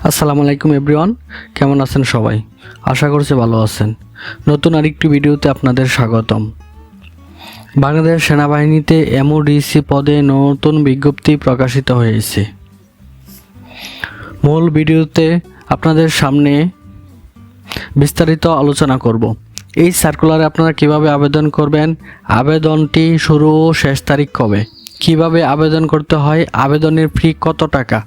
আসসালামু আলাইকুম এভরিওয়ান, কেমন আছেন সবাই? আশা করছি ভালো আছেন। নতুন আরেকটি ভিডিওতে আপনাদের স্বাগতম। বাংলাদেশ সেনাবাহিনীতে এমওডিসি পদে নতুন বিজ্ঞপ্তি প্রকাশিত হয়েছে। মূল ভিডিওতে আপনাদের সামনে বিস্তারিত আলোচনা করব। এই সার্কুলারে আপনারা কিভাবে আবেদন করবেন, আবেদনটি শুরু ও শেষ তারিখ কবে, কিভাবে আবেদন করতে হয়, আবেদনের ফি কত টাকা,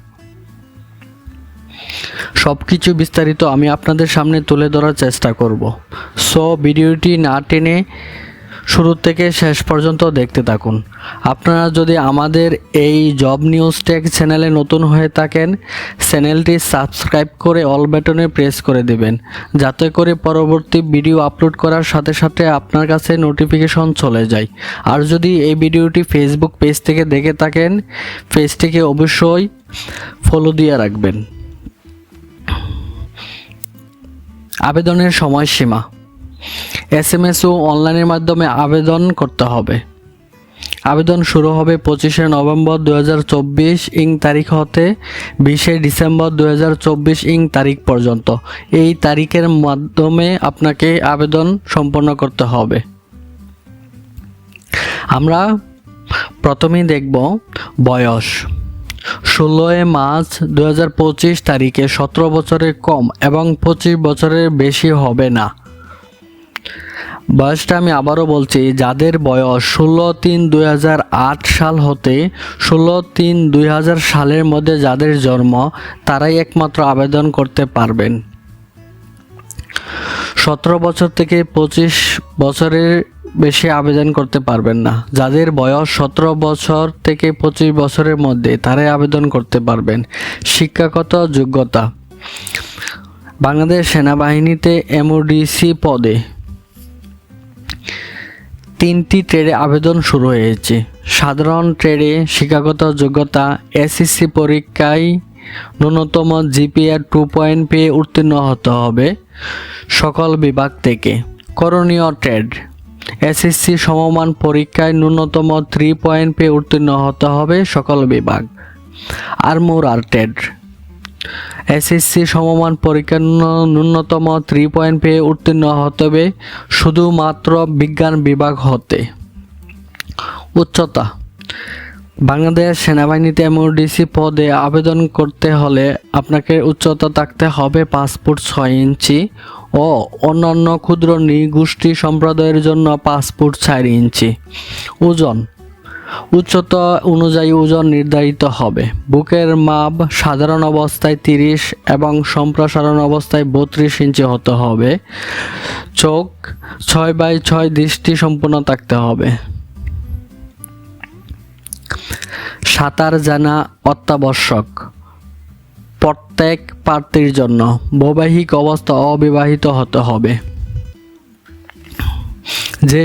সবকিছু বিস্তারিত আমি আপনাদের সামনে তুলে ধরার চেষ্টা করব। সো ভিডিওটি না টেনে শুরু থেকে শেষ পর্যন্ত দেখতে থাকুন। আপনারা যদি আমাদের এই জব নিউজ টেক চ্যানেলে নতুন হয়ে থাকেন, চ্যানেলটি সাবস্ক্রাইব করে অল বাটনে প্রেস করে দেবেন, যাতে করে পরবর্তী ভিডিও আপলোড করার সাথে সাথে আপনার কাছে নোটিফিকেশন চলে যায়। আর যদি এই ভিডিওটি ফেসবুক পেজ থেকে দেখে থাকেন, পেজটিকে অবশ্যই ফলো দিয়ে রাখবেন। আবেদনের সময়সীমা: SMS ও অনলাইনের মাধ্যমে আবেদন করতে হবে। আবেদন শুরু হবে 25শে নভেম্বর 2024 তারিখ হতে 20শে ডিসেম্বর 2024 তারিখ পর্যন্ত। এই তারিখের মাধ্যমে আপনাকে আবেদন সম্পন্ন করতে হবে। আমরা প্রথমেই দেখব বয়স। 16 মার্চ 2025 তারিখে 17 বছরের কম এবং 25 বছরের বেশি হবে না। বয়সটা আমি আবারও বলছি, যাদের বয়স 16/3/2008 সাল হতে 16/3/2000 সালের মধ্যে যাদের জন্ম, তারাই একমাত্র আবেদন করতে পারবেন। 17 বছর থেকে 25 বছরের বেশি আবেদন করতে পারবেন না। যাদের বয়স 17 বছর থেকে 25 বছরের মধ্যে, তারাই আবেদন করতে পারবেন। শিক্ষাগত যোগ্যতা: বাংলাদেশ সেনাবাহিনীতে এমওডিসি পদে 3টি ট্রেডে আবেদন শুরু হয়েছে। সাধারণ ট্রেডে শিক্ষাগত যোগ্যতা SSC পরীক্ষায় ন্যূনতম GPA 2 পেয়ে উত্তীর্ণ হতে হবে সকল বিভাগ থেকে। করণীয় ট্রেড: SSC সমমান পরীক্ষায় ন্যূনতম 3 পেয়ে উত্তীর্ণ হতে হবে সকল বিভাগ। আর্মুরার ট্রেড: SSC সমমান পরীক্ষায় ন্যূনতম 3 পেয়ে উত্তীর্ণ হতে হবে শুধুমাত্র বিজ্ঞান বিভাগ হতে। উচ্চতা: বাংলাদেশ সেনাবাহিনীতে এমওডিসি পদে আবেদন করতে হলে আপনাকে উচ্চতা থাকতে হবে 5 ফুট 6 ইঞ্চি ও অন্যান্য ক্ষুদ্র নৃগোষ্ঠী সম্প্রদায়ের জন্য 5 ফুট 4 ইঞ্চি। ওজন: উচ্চতা অনুযায়ী ওজন নির্ধারিত হবে। বুকের মাপ সাধারণ অবস্থায় 30 এবং সম্প্রসারণ অবস্থায় 32 ইঞ্চি হতে হবে। চোখ 6/6 দৃষ্টি সম্পন্ন থাকতে হবে। সাঁতার জানা অত্যাবশ্যক প্রত্যেক প্রার্থীর জন্য। বৈবাহিক অবস্থা অবিবাহিত হতে হবে। যে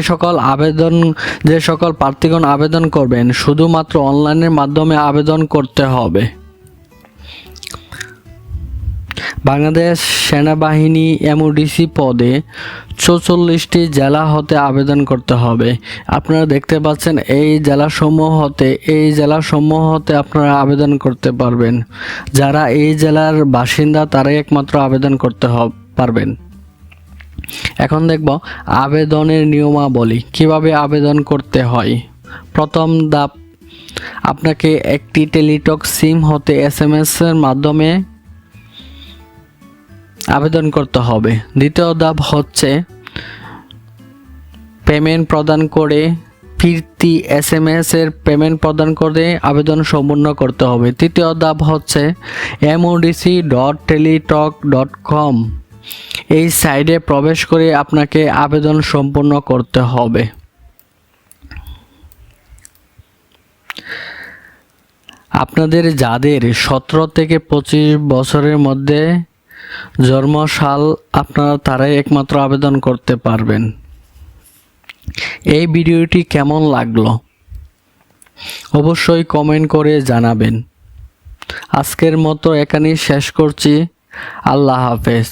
সকল প্রার্থীগণ আবেদন করবেন, শুধুমাত্র অনলাইনের মাধ্যমে আবেদন করতে হবে। বাংলাদেশ সেনাবাহিনী এমওডিসি পদে 44টি জেলা হতে আবেদন করতে হবে। আপনারা দেখতে পাচ্ছেন এই জেলাসমূহ হতে আপনারা আবেদন করতে পারবেন। যারা এই জেলার বাসিন্দা, তারাই একমাত্র আবেদন করতে পারবেন। এখন দেখব আবেদনের নিয়মাবলী, কিভাবে আবেদন করতে হয়। প্রথম ধাপ, আপনাকে একটি টেলিটক সিম হতে SMS এর মাধ্যমে আবেদন করতে হবে। দ্বিতীয় ধাপ হচ্ছে পেমেন্ট প্রদান করে, ফিরতি SMS এর পেমেন্ট প্রদান করে আবেদন সম্পূর্ণ করতে হবে। তৃতীয় ধাপ হচ্ছে modc.teletalk.com এই সাইটে প্রবেশ করে আপনাকে আবেদন সম্পূর্ণ করতে হবে। আপনাদের যাদের 17 থেকে 25 বছরের মধ্যে জন্মসাল, আপনারা তারাই একমাত্র আবেদন করতে পারবেন। এই ভিডিওটি কেমন লাগলো অবশ্যই কমেন্ট করে জানাবেন। আজকের মতো এখানেই শেষ করছি। আল্লাহ হাফেজ।